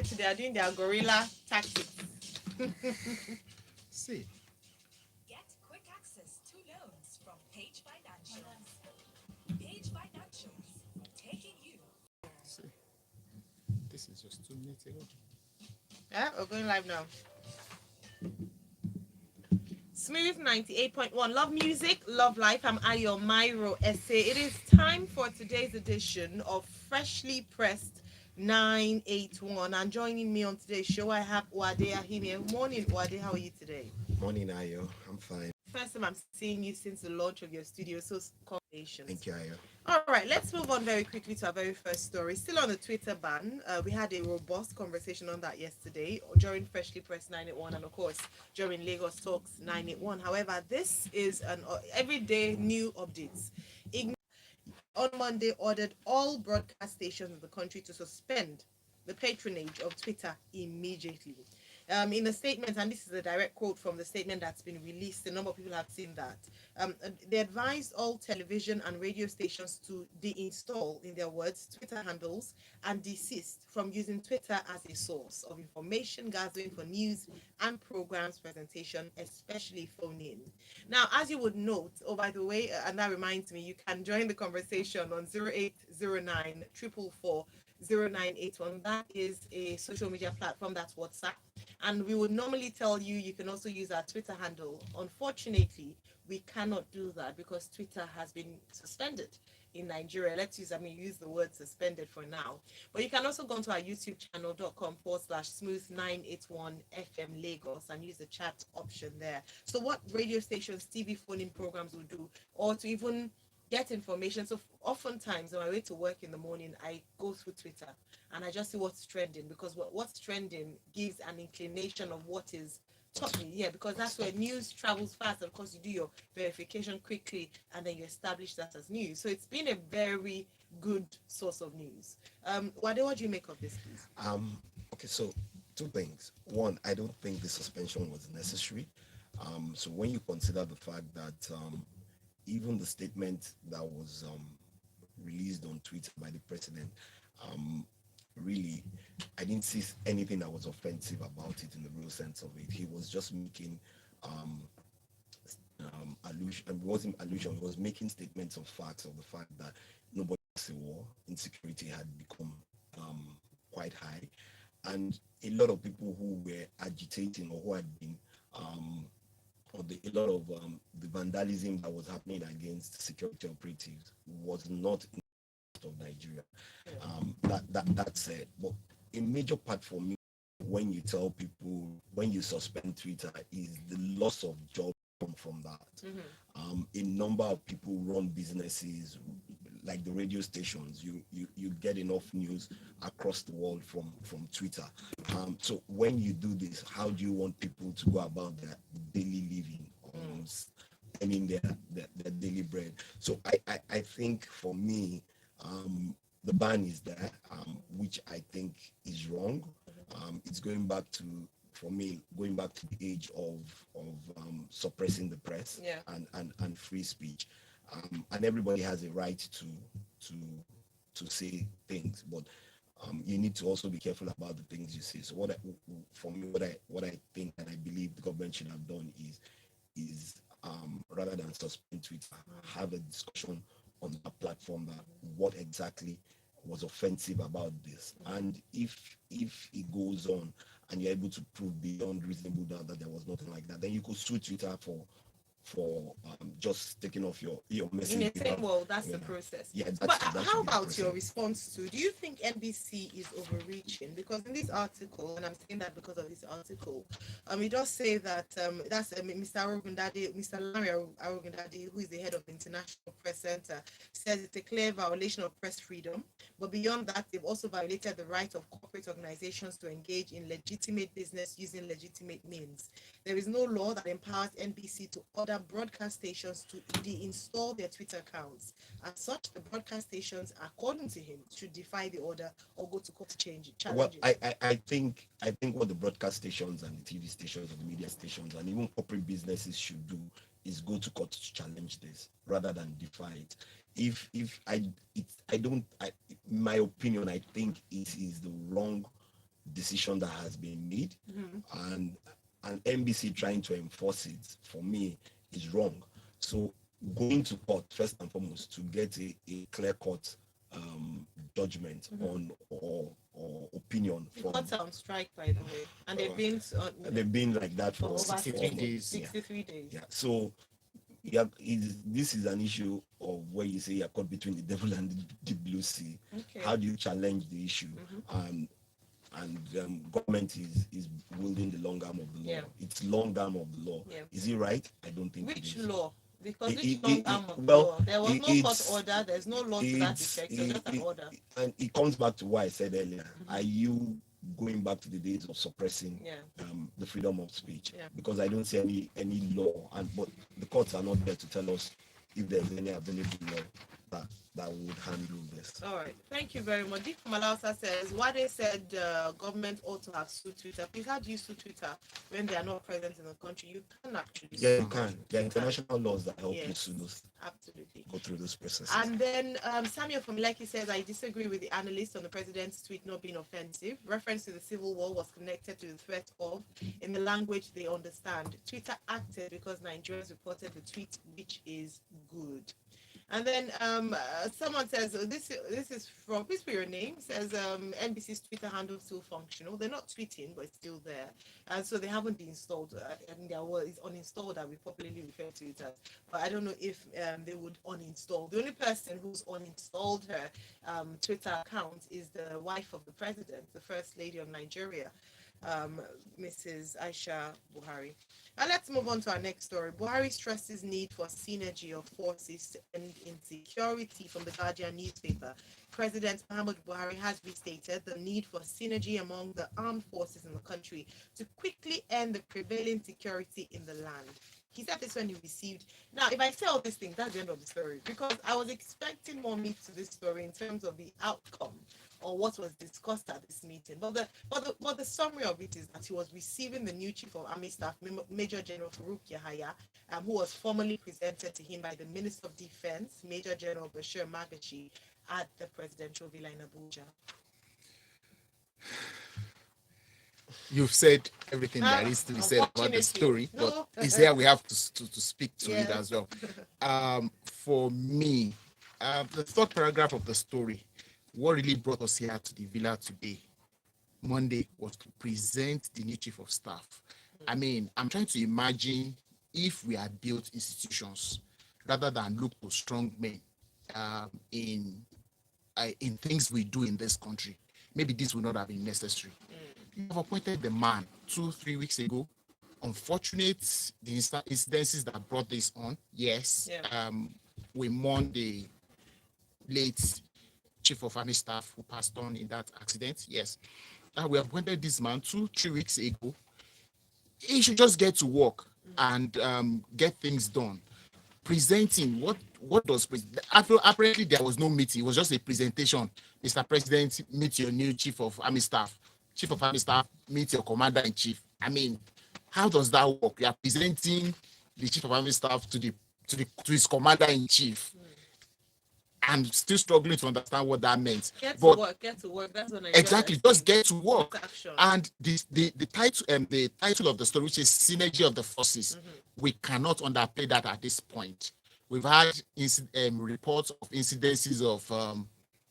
everything. They are doing their gorilla tactics. See, Get quick access to loans from Page Financials. Page Financials, taking you. see, this is just 2 minutes ago. Yeah, we're going live now. Smooth 98.1. Love music, love life. I'm Ayo Myro Essay. It is time for today's edition of Freshly Pressed 981. And joining me on today's show, I have Wade Ahime. Morning, Wade. How are you today? Morning, Ayo. I'm fine. First time I'm seeing you since the launch of your studio, so congratulations. Thank you, Ayo. All right, let's move on very quickly to our very first story. Still on the Twitter ban, we had a robust conversation on that yesterday during Freshly Press 981 and, of course, during Lagos Talks 981. However, this is an everyday new updates. On Monday ordered all broadcast stations in the country to suspend the patronage of Twitter immediately. In a statement, and this is a direct quote from the statement that's been released, a number of people have seen that. They advised all television and radio stations to deinstall, in their words, Twitter handles and desist from using Twitter as a source of information gathering for news and programs presentation, especially phone in. Now, as you would note, oh, by the way, and that reminds me, you can join the conversation on 0809 444 0981. That is a social media platform, that's WhatsApp. And we would normally tell you you can also use our Twitter handle. Unfortunately, we cannot do that because Twitter has been suspended in Nigeria. Use the word suspended for now. But you can also go to our YouTube channel.com/smooth981 FM Lagos and use the chat option there. So what radio stations, TV phoning programs will do, or to even get information. So oftentimes on my way to work in the morning, I go through Twitter and I just see what's trending, because what's trending gives an inclination of what is top. Yeah, because that's where news travels fast. Of course, you do your verification quickly and then you establish that as news. So it's been a very good source of news. Wade, what do you make of this, please? Okay, so two things. One, I don't think the suspension was necessary. So when you consider the fact that even the statement that was released on Twitter by the president, um, really, I didn't see anything that was offensive about it in the real sense of it. He was just making um, allusion, and it wasn't allusion, he was making statements of facts of the fact that nobody was in war, insecurity had become quite high, and a lot of people who were agitating or who had been a lot of the vandalism that was happening against security operatives was not in the of Nigeria. That's it. But a major part for me when you tell people when you suspend Twitter is the loss of jobs come from that. A number of people run businesses like the radio stations. You get enough news across the world from Twitter. So when you do this, how do you want people to go about their daily living? I mean their daily bread. So I think for me, the ban is there, which I think is wrong. It's going back to, for me, going back to the age of suppressing the press, Yeah. and free speech, and everybody has a right to say things, but you need to also be careful about the things you say. So what I think and I believe the government should have done is rather than suspend Twitter, have a discussion on the platform that what exactly was offensive about this, and if it goes on and you're able to prove beyond reasonable doubt that there was nothing like that, then you could sue Twitter for just taking off your message. In a sense, well, that's the process. Yeah, But that how should be the about your process. response to? Do you think NBC is overreaching? Because in this article, and I'm saying that because of this article, it does say that that's Mr. Arugundade, Mr. Larry Arugundade, who is the head of the International Press Center, says it's a clear violation of press freedom. But beyond that, they've also violated the right of corporate organizations to engage in legitimate business using legitimate means. There is no law that empowers NBC to order broadcast stations to deinstall their Twitter accounts. As such, the broadcast stations, according to him, should defy the order or go to court to Well, challenge it. I think what the broadcast stations and the TV stations and the media stations and even corporate businesses should do is go to court to challenge this rather than defy it. If I don't, in my opinion, I think it is the wrong decision that has been made, Mm-hmm. and NBC trying to enforce it, for me, is wrong. So going to court first and foremost to get a clear cut judgment Mm-hmm. on or opinion The from courts are on strike, by the way, and they've been they've been like that for over 63 for days. 63 days. yeah. So yeah, this is an issue of where you say you're caught between the devil and the blue sea. Okay. How do you challenge the issue? Mm-hmm. Government is wielding the long arm of the law. Yeah. It's long arm of the law. Yeah. Is it right? I don't think it Which is. law? Because It- which it- long it- arm of well, law? There was no court it's order. There's no law to that it's effect. So just an order. and it comes back to what I said earlier. Are you going back to the days of suppressing Yeah. the freedom of speech? Yeah. Because I don't see any law, but the courts are not there to tell us if there's any available law that would handle this. All right. Thank you very much. Dick Malausa says, why they said government ought to have sued Twitter. Please, how do you sue Twitter when they are not present in the country? You can actually Yeah, sue you can. There are international laws that help you Yes. sue those, Absolutely. go through those processes. And then Samuel from Lekki says, I disagree with the analyst on the president's tweet not being offensive. Reference to the civil war was connected to the threat of, in the language they understand. Twitter acted because Nigerians reported the tweet, which is good. And then someone says, this is from, please put your name, says NBC's Twitter handle is still functional. They're not tweeting, but it's still there. And so they haven't been installed. And their word is uninstalled, that we popularly refer to it as. But I don't know if they would uninstall. The only person who's uninstalled her Twitter account is the wife of the president, the first lady of Nigeria, Mrs. Aisha Buhari. And let's move on to our next story. Buhari stresses need for synergy of forces to end insecurity from the Guardian newspaper. President Muhammad Buhari has restated the need for synergy among the armed forces in the country to quickly end the prevailing security in the land. He said this when he received. Now, if I say all these things, that's the end of the story, because I was expecting more meat to this story in terms of the outcome or what was discussed at this meeting. But the summary of it is that he was receiving the new Chief of Army Staff, Major General Farouk Yahaya, who was formally presented to him by the Minister of Defense, Major General Bashir Magashi, at the presidential villa in Abuja. You've said everything there is to be said about the story, No. but it's here we have to speak to it Yes. as well. For me, the third paragraph of the story, what really brought us here to the villa today, Monday, was to present the new chief of staff. I mean, I'm trying to imagine if we had built institutions rather than look to strong men in things we do in this country, maybe this would not have been necessary. You have appointed the man 2-3 weeks ago. Unfortunate the incidences that brought this on. Yes, Yeah. we mourn the late chief of army staff who passed on in that accident. Yes, we appointed this man 2-3 weeks ago. He should just get to work and get things done. Presenting what does apparently there was no meeting. It was just a presentation. Mr. President, meet your new chief of army staff. Chief of army staff, meet your commander in chief. I mean, how does that work? You are presenting the chief of army staff to his commander in chief. I'm still struggling to understand what that meant. Get to work. That's what I Exactly, just get to work. Action. And the title of the story, which is Synergy of the Forces, we cannot underplay that at this point. We've had reports of incidences of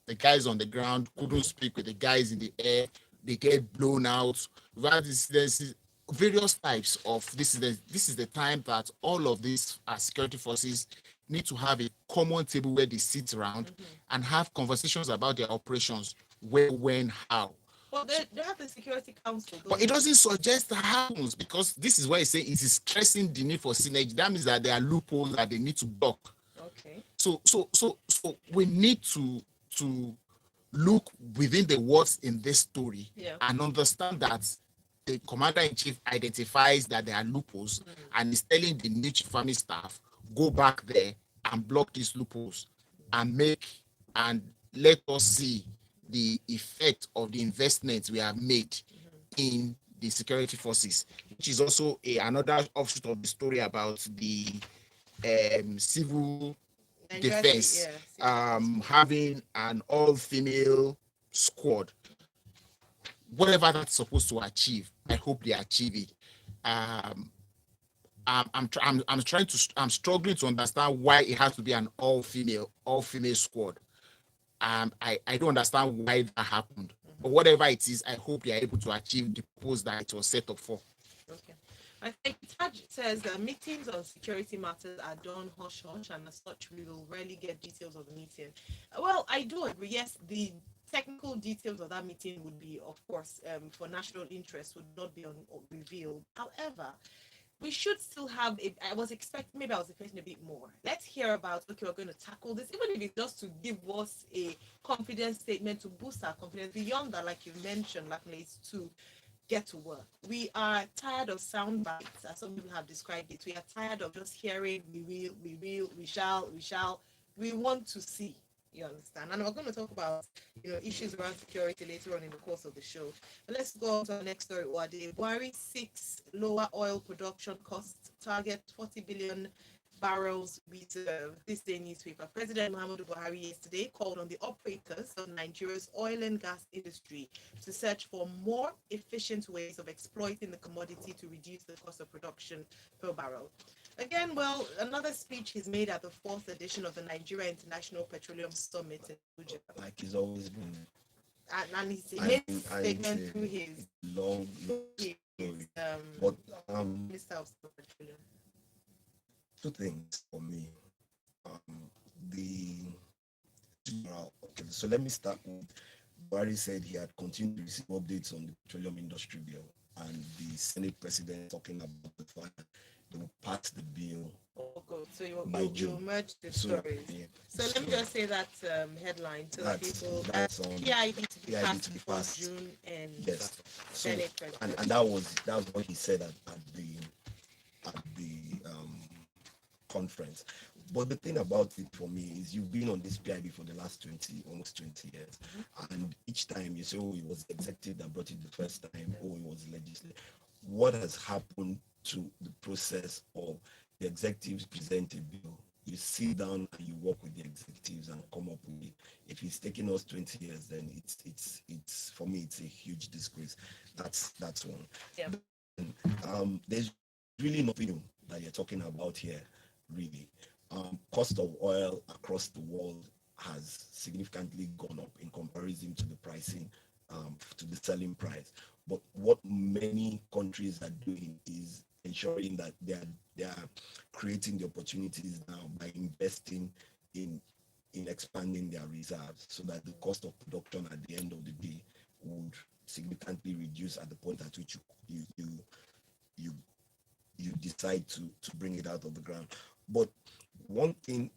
the guys on the ground couldn't speak with the guys in the air, they get blown out. We've had incidences, various types of this is the time that all of these security forces need to have a common table where they sit around and have conversations about their operations, where, when, how. Well, they have the Security Council. But it doesn't suggest that happens, because this is why I say it is stressing the need for synergy. That means that there are loopholes that they need to block. Okay. So we need to look within the words in this story and understand that the commander-in-chief identifies that there are loopholes and is telling the new chief army staff, go back there and block these loopholes and let us see the effect of the investments we have made in the security forces, which is also another offshoot of the story about the civil defense having an all-female squad. whatever that's supposed to achieve, I hope they achieve it. Um, I'm struggling to understand why it has to be an all female squad. I don't understand why that happened. But whatever it is, I hope they are able to achieve the purpose that it was set up for. Okay. I think Taj says that meetings on security matters are done hush hush, and as such, we will rarely get details of the meeting. Well, I do agree. Yes, the technical details of that meeting would be, of course, for national interest, would not be revealed. However, we should still have I was expecting, maybe I was expecting a bit more. Let's hear about, okay, we're going to tackle this, even if it's just to give us a confidence statement to boost our confidence beyond that, like you mentioned, like it's to get to work. We are tired of sound bites, as some people have described it. We are tired of just hearing we shall. We want to see. You understand? And we're going to talk about, issues around security later on in the course of the show. But let's go on to our next story. Wade Buhari seeks lower oil production costs, target 40 billion barrels reserve. This day newspaper. President Muhammadu Buhari yesterday called on the operators of Nigeria's oil and gas industry to search for more efficient ways of exploiting the commodity to reduce the cost of production per barrel. Again, well, another speech he's made at the fourth edition of the Nigeria International Petroleum Summit in Abuja. Like he's always been. And he I made mean, statement through his, long, long his story. But Minister of Petroleum. two things for me. The okay, so let me start with Barry said he had continued to receive updates on the petroleum industry bill, and the Senate president talking about the fact that they will pass the bill. Oh, good. So by you June. merge the So, stories. yeah. So let me just say that headline to the That's- people. that's on PID to be PID passed to be before passed. June and Yes. So, Senate president. and that was what he said at the conference. But the thing about it for me is you've been on this PIB for the last almost 20 years. And each time you say, oh, it was the executive that brought it the first time, oh, it was legislative. What has happened to the process of the executives present a bill? You sit down and you work with the executives and come up with it. If it's taking us 20 years, then it's for me, it's a huge disgrace. That's one. Yeah. There's really nothing new that you're talking about here, really. Cost of oil across the world has significantly gone up in comparison to the pricing, to the selling price. But what many countries are doing is ensuring that they are creating the opportunities now by investing in expanding their reserves, so that the cost of production at the end of the day would significantly reduce at the point at which you decide to bring it out of the ground. But one thing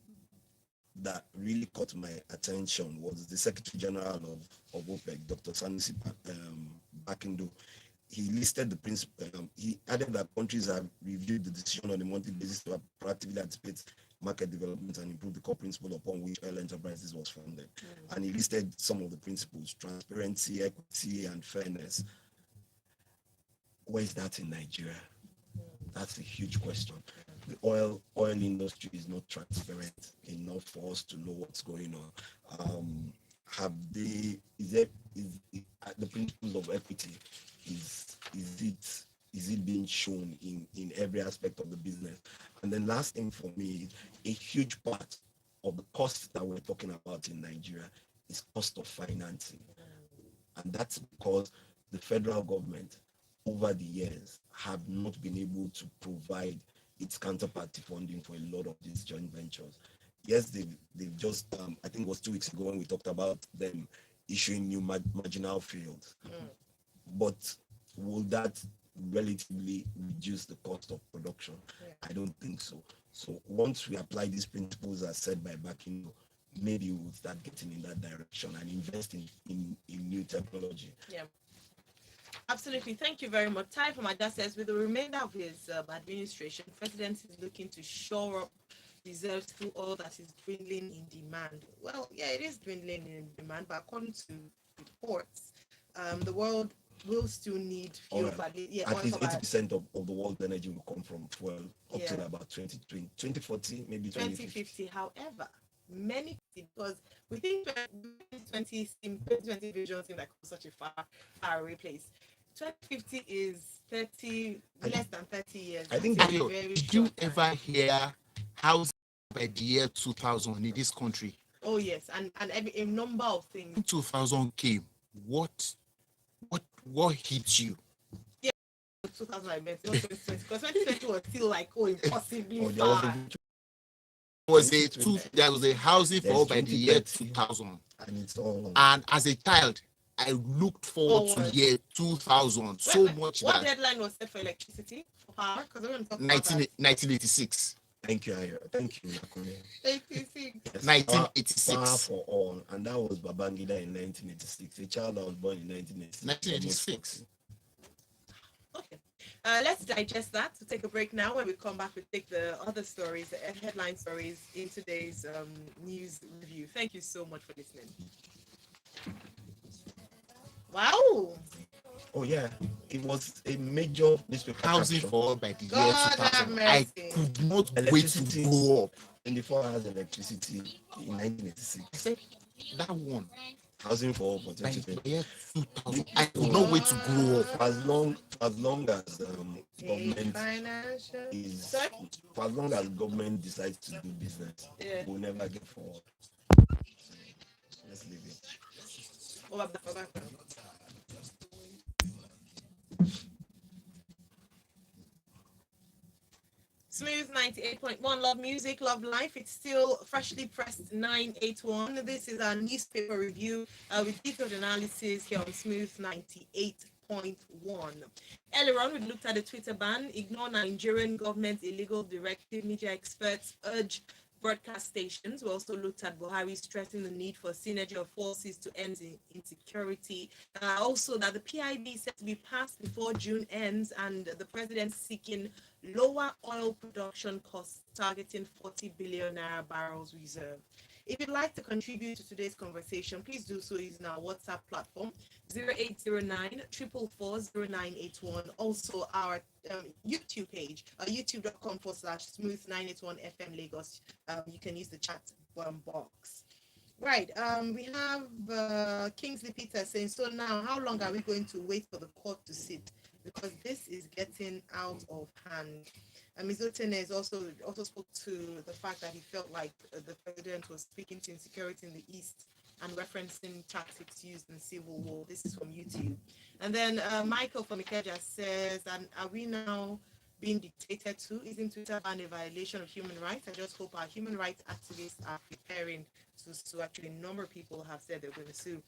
that really caught my attention was the Secretary General of OPEC, Dr. Sanusi Bakindo. He listed the principle. He added that countries have reviewed the decision on a monthly basis to proactively anticipate market development and improve the core principle upon which oil enterprises was founded. And he listed some of the principles: transparency, equity, and fairness. Where is that in Nigeria? That's a huge question. The oil industry is not transparent enough for us to know what's going on. The principles of equity, is it being shown in every aspect of the business? And then last thing for me, a huge part of the cost that we're talking about in Nigeria is cost of financing. And that's because the federal government over the years have not been able to provide its counterparty funding for a lot of these joint ventures. Yes, they've just, I think it was 2 weeks ago when we talked about them issuing new marginal fields. But will that relatively reduce the cost of production? I don't think so. So once we apply these principles as said by Bakino, maybe we'll start getting in that direction and invest in new technology. Yeah. Absolutely. Thank you very much. Ty from Ada says, with the remainder of his administration, President is looking to shore up reserves through all that is dwindling in demand. Well, yeah, it is dwindling in demand, but according to reports, the world will still need fuel. At least 80% of the world's energy will come from fuel up to about 2040, maybe 2050. 2050. However, many because we think 2020 vision seems like such a far away place. 2050 is 30 less than 30 years. I think That's a Ayo, very did you short time. ever hear housing by the year 2000 in this country? Oh yes, and a number of things. When 2000 came, what hit you? 2000 I meant, not 2020, because 2020 was still like impossibly Or there far. There was a housing for all There's by the year 2030. 2000, and it's all and as a child, I looked forward to Forward. year 2000 so much What that deadline was set for electricity for power? Because we're going to talk about 1986. Thank you, Ayo. Thank you, Lakune. 86. Yes, 1986. Power for all, and that was Babangida in 1986. A child that was born in 1986. 1986. Okay. Let's digest that. We'll take a break now. When we come back, we'll take the other stories, the headline stories in today's news review. Thank you so much for listening. Wow. Oh yeah, it was a major newspaper Housing caption. for all by the year God have 2000. I mercy. could not wait to Electricity. grow up. 24 hours electricity in 1986. I said, that one, Housing for all for by 2020. the year 2000, I could not wait to grow up. For as long as government Financial. is, Sorry? for as long as government decides to do business, Yeah. we'll never get forward. Let's leave it. Oh, I'm back. Smooth 98.1, love music, love life. It's still freshly pressed 981. This is our newspaper review with detailed analysis here on Smooth 98.1. Earlier on, we looked at the Twitter ban, ignore Nigerian government's illegal directive, media experts urge broadcast stations. We also looked at Buhari stressing the need for synergy of forces to end insecurity. Also, that the PIB is set to be passed before June ends, and the president seeking lower oil production costs, targeting 40 billion naira barrels reserve. If you'd like to contribute to today's conversation, please do so using our WhatsApp platform 0809 444 0981. Also, our YouTube page, youtube.com/smooth981FM Lagos. You can use the chat box. Right. We have Kingsley Peter saying, so now how long are we going to wait for the court to sit? Because this is getting out of hand. Mizotene has also spoke to the fact that he felt like the president was speaking to insecurity in the East and referencing tactics used in civil war. This is from YouTube. And then Michael from Ikeja says, and are we now being dictated to? Isn't Twitter ban a violation of human rights? I just hope our human rights activists are preparing to actually, a number of people have said they're going to sue.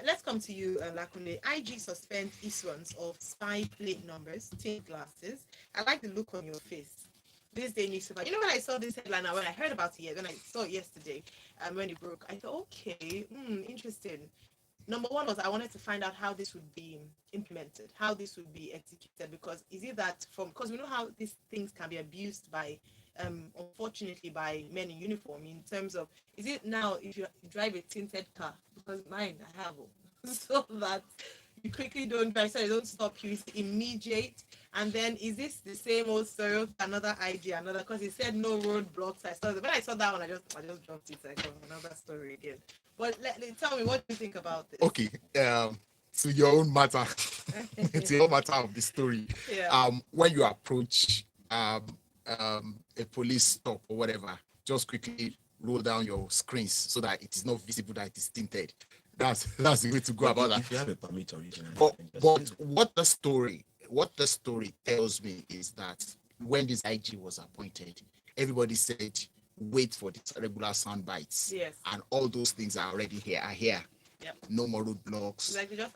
Let's come to you, Lakune. IG suspends issuance of spy plate numbers, tinted glasses. I like the look on your face. This day newspaper. You know, when I saw this headline, when I heard about it, when I saw it yesterday, when it broke, I thought, okay, interesting. Number one was I wanted to find out how this would be implemented, how this would be executed, because is it that because we know how these things can be abused by, unfortunately, by men in uniform, in terms of, is it now if you drive a tinted car, because mine, I have, so that you quickly don't drive, so they don't stop you, it's immediate. And then is this the same old story, another idea, because he said no roadblocks. When I saw that one, I just dropped it. I got another story again. But tell me, what do you think about this? Okay, to your own matter, to your matter of the story. Yeah. When you approach a police stop or whatever, just quickly roll down your screens so that it is not visible that it is tinted. That's the way to go about that. If you have a permit originally. But what the story tells me is that when this IG was appointed, everybody said, wait for these regular sound bites. Yes. And all those things are already here. Yep. No more roadblocks. Like they just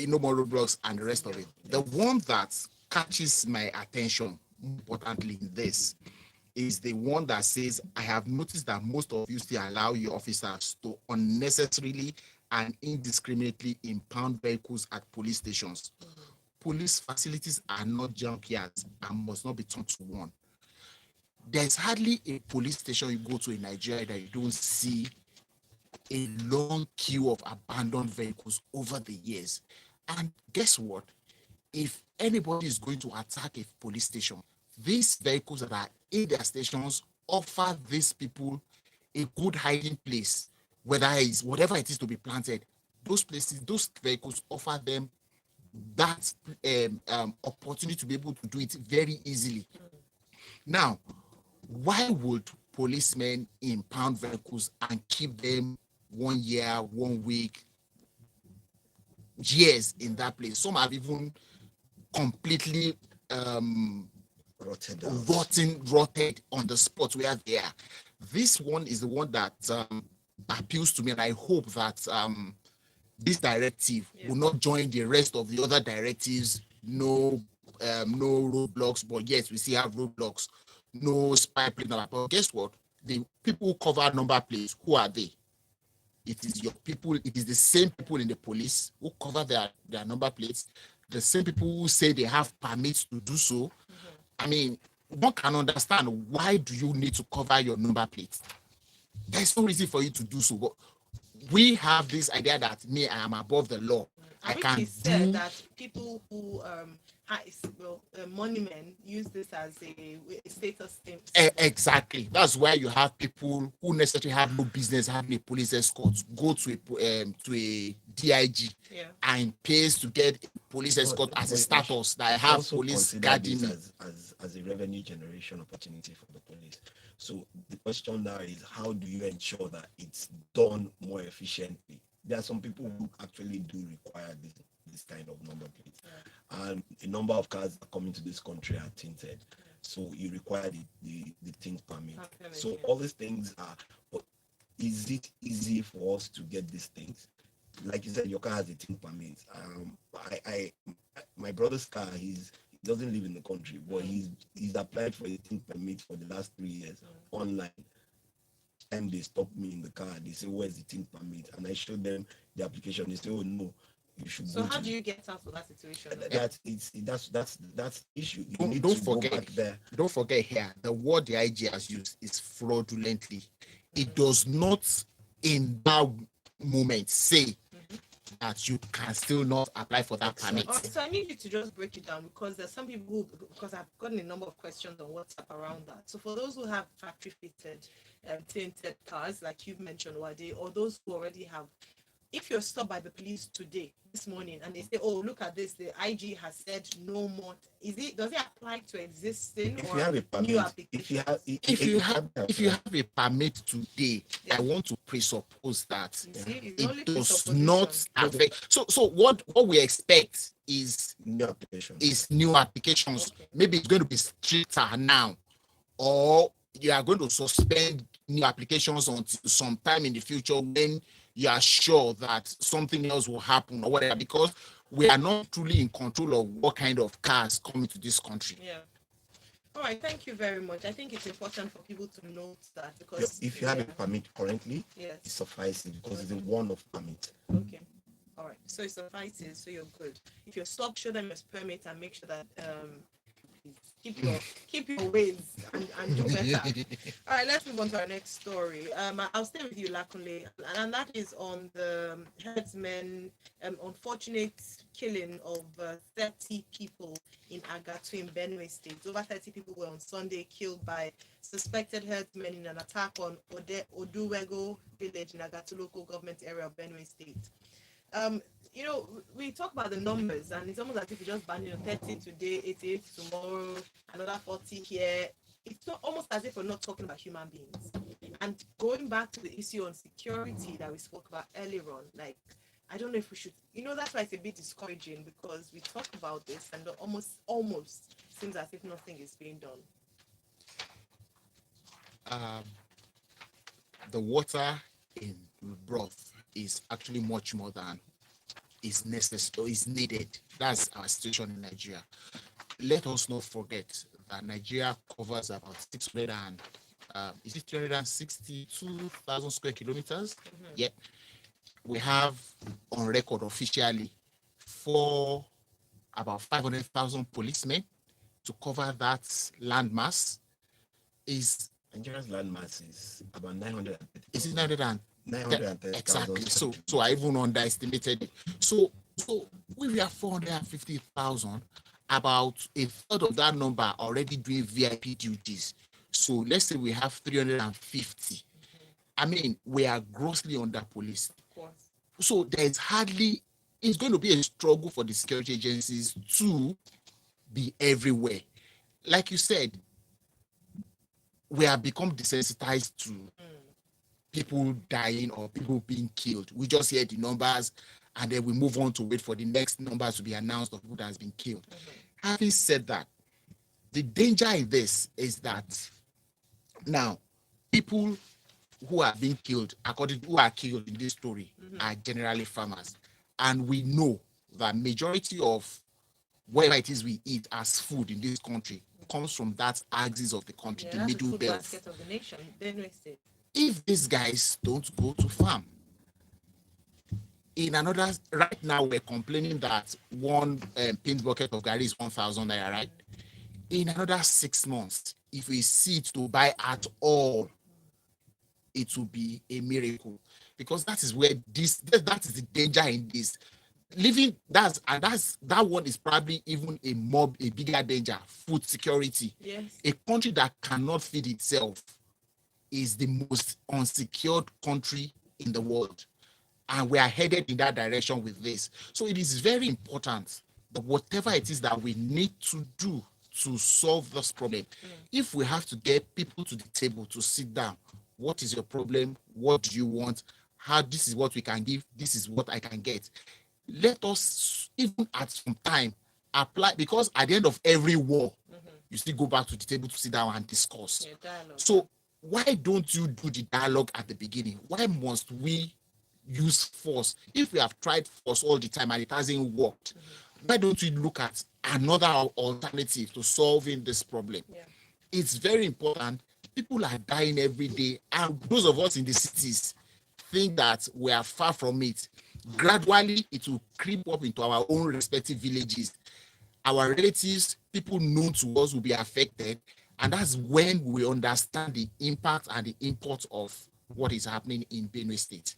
No more roadblocks and the rest of it. The one that catches my attention, importantly in this, is the one that says, I have noticed that most of you still allow your officers to unnecessarily and indiscriminately impound vehicles at police stations. Mm-hmm. Police facilities are not junkyards and must not be turned to one. There's hardly a police station you go to in Nigeria that you don't see a long queue of abandoned vehicles over the years. And guess what? If anybody is going to attack a police station, these vehicles that are in their stations offer these people a good hiding place, whether it's whatever it is to be planted, those places, those vehicles offer them that opportunity to be able to do it very easily. Now, why would policemen impound vehicles and keep them 1 year, 1 week, years in that place? Some have even completely rotted on the spot where they are. This one is the one that appeals to me, and I hope that this directive will not join the rest of the other directives. No roadblocks, but yes, we still have roadblocks. No spy plate number. But guess what? The people who cover number plates, who are they? It is your people. It is the same people in the police who cover their number plates. The same people who say they have permits to do so. I mean, one can understand, why do you need to cover your number plates? There's no reason for you to do so. But we have this idea that I am above the law. I Which can is said do that people who money men use this as a status thing. exactly. That's why you have people who necessarily have no business having a police escort go to a DIG and pays to get a police escort as a status that I have also police consider guarding this me. as a revenue generation opportunity for the police. So the question now is, how do you ensure that it's done more efficiently? There are some people who actually do require this kind of number plates, and a number of cars that come into this country are tinted, so you require the tint permit. So all these things are, but is it easy for us to get these things? Like you said, your car has a tint permit. My brother's car, he doesn't live in the country, but he's applied for a tint permit for the last 3 years online. And they stopped me in the car. They say, "Where's the tint permit?" And I showed them the application. They say, "Oh no, you should." So how do you get out of that situation? That's the issue. You need Don't to forget, go back there. Don't forget here, the word the IG has used is fraudulently. It does not in that moment say that you can still not apply for that permit. So I need you to just break it down, because there's some people because I've gotten a number of questions on WhatsApp around that. So for those who have factory fitted tinted cars, like you've mentioned, Wade, or those who already have, if you're stopped by the police this morning, and they say, "Oh, look at this, the IG has said no more," does it apply to existing If or you have a permit, new applications? If you have a permit today, I want to presuppose that it does not affect. So what we expect is new applications. New applications. Maybe it's going to be stricter now, or you are going to suspend new applications until sometime in the future when you are sure that something else will happen or whatever, because we are not truly in control of what kind of cars come into this country. Yeah. All right, thank you very much. I think it's important for people to note that, because if you have a permit currently, it suffices, because it's a one-off permit. Okay. All right. So it suffices, so you're good. If you're stopped, show them your permit and make sure that keep your ways and do better. All right, let's move on to our next story. I'll stay with you, Lakunle, and that is on the herdsmen unfortunate killing of 30 people in Agatu in Benue State. Over 30 people were on Sunday killed by suspected herdsmen in an attack on Oduwego village in Agatu local government area of Benue State. We talk about the numbers, and it's almost as if you just ban 30 today, 88 tomorrow, another 40 here. It's not, almost as if we're not talking about human beings. And going back to the issue on security that we spoke about earlier on, like, I don't know if we should, that's why it's a bit discouraging, because we talk about this and almost seems as if nothing is being done. The water in broth is actually much more than is necessary or is needed. That's our situation in Nigeria. Let us not forget that Nigeria covers about 362,000 square kilometers. Yeah, we have on record officially for about 500,000 policemen to cover that landmass. Is Nigeria's landmass is about 900. Is it 900? 930,000. Exactly. So I even underestimated it. So we have 450,000. About a third of that number already doing VIP duties. So let's say we have 350. I mean, we are grossly under policed. Of course. So there's hardly, it's going to be a struggle for the security agencies to be everywhere. Like you said, we have become desensitized to people dying or people being killed. We just hear the numbers and then we move on to wait for the next numbers to be announced of who has been killed. Having said that, the danger in this is that now people who are being killed, according to who are killed in this story, are generally farmers. And we know that majority of whatever it is we eat as food in this country comes from that axis of the country, Yeah, the that's the middle food belt. basket of the nation. Benue State. If these guys don't go to farm, in another, right now we're complaining that one paint bucket of Gary is 1,000 naira, right? In another 6 months, if we see it to buy at all, it will be a miracle, because that is where that is the danger in this living. That one is probably even a bigger danger. Food security. Yes. A country that cannot feed itself is the most unsecured country in the world, and we are headed in that direction with this. So it is very important that whatever it is that we need to do to solve this problem, if we have to get people to the table to sit down, what is your problem? What do you want? How, this is what we can give, this is what I can get. Let us, even at some time, apply, because at the end of every war, you still go back to the table to sit down and discuss. Yeah, dialogue. So why don't you do the dialogue at the beginning? Why must we use force? If we have tried force all the time and it hasn't worked, why don't we look at another alternative to solving this problem? Yeah. It's very important. People are dying every day, and those of us in the cities think that we are far from it. Gradually, it will creep up into our own respective villages. Our relatives, people known to us, will be affected, and that's when we understand the impact and the import of what is happening in Benue State.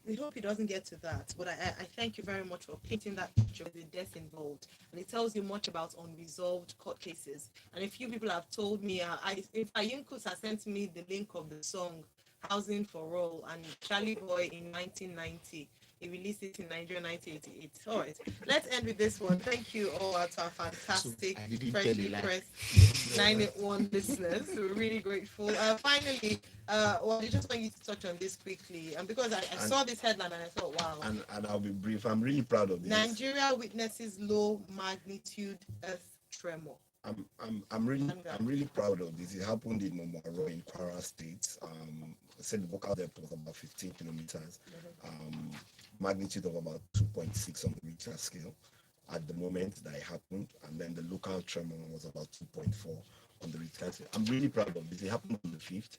We hope it doesn't get to that, but I thank you very much for painting that picture with the deaths involved, and it tells you much about unresolved court cases. And a few people have told me, if Ayinkus has sent me the link of the song "Housing for All" and Charlie Boy in 1990. He released it in Nigeria 1988. All right, let's end with this one. Thank you all to our fantastic, freshly pressed 981 listeners. We're really grateful. Finally, well, I just want you to touch on this quickly, and because I saw this headline and I thought, wow. And I'll be brief. I'm really proud of this. Nigeria witnesses low magnitude earth tremor. I'm really proud of this. It happened in Momoro in Kwara State. I said the vocal depth was about 15 kilometers. Magnitude of about 2.6 on the Richter scale at the moment that it happened, and then the local tremor was about 2.4 on the Richter scale. I'm really proud of this. It happened on the 5th,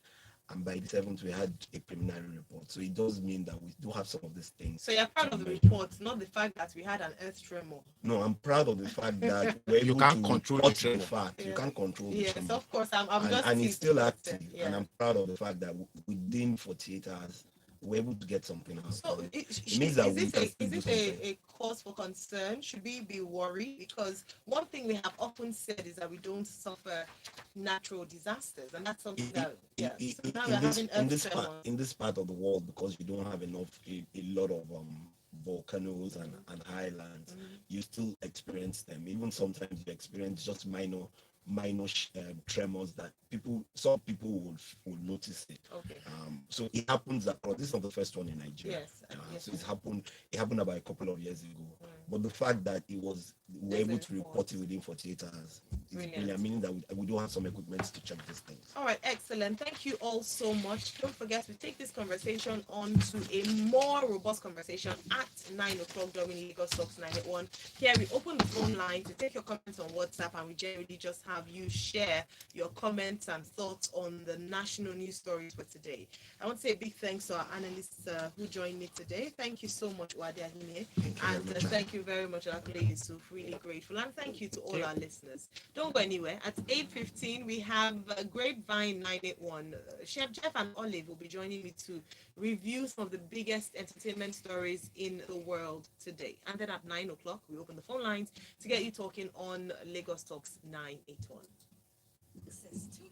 and by the 7th we had a preliminary report. So it does mean that we do have some of these things. So you're proud of the report, not the fact that we had an earth tremor. No, I'm proud of the fact that we're You able can't to control report the tremor. the fact. You can't control the Yes, tremor. of course. I'm just. And it's still active. Yeah. And I'm proud of the fact that within 48 hours we're able to get something out. So it means that is we can this still do something. a cause for concern? Should we be worried? Because one thing we have often said is that we don't suffer natural disasters, and that's something that So now we're having earth tremors. In this part of the world, because you don't have a lot of volcanoes and highlands, you still experience them. Even sometimes you experience just minor tremors that some people will notice it. Okay. So it happens across. This is not the first one in Nigeria. Yes. So it happened about a couple of years ago. But the fact that we were able to report it within 48 hours is brilliant, meaning that we do have some equipment to check these things. All right, excellent. Thank you all so much. Don't forget to take this conversation on to a more robust conversation at 9 o'clock during Lagos Talks 981. Here we open the phone line to take your comments on WhatsApp, and we generally just have you share your comments and thoughts on the national news stories for today. I want to say a big thanks to our analysts who joined me today. Thank you so much, Wade Ahime, and thank you very much, Akule Yusuf. Really grateful, and thank you to all our listeners. Don't go anywhere. At 8:15, we have Grapevine 981. Chef Jeff and Olive will be joining me to review some of the biggest entertainment stories in the world today. And then at 9 o'clock, we open the phone lines to get you talking on Lagos Talks 981. Access to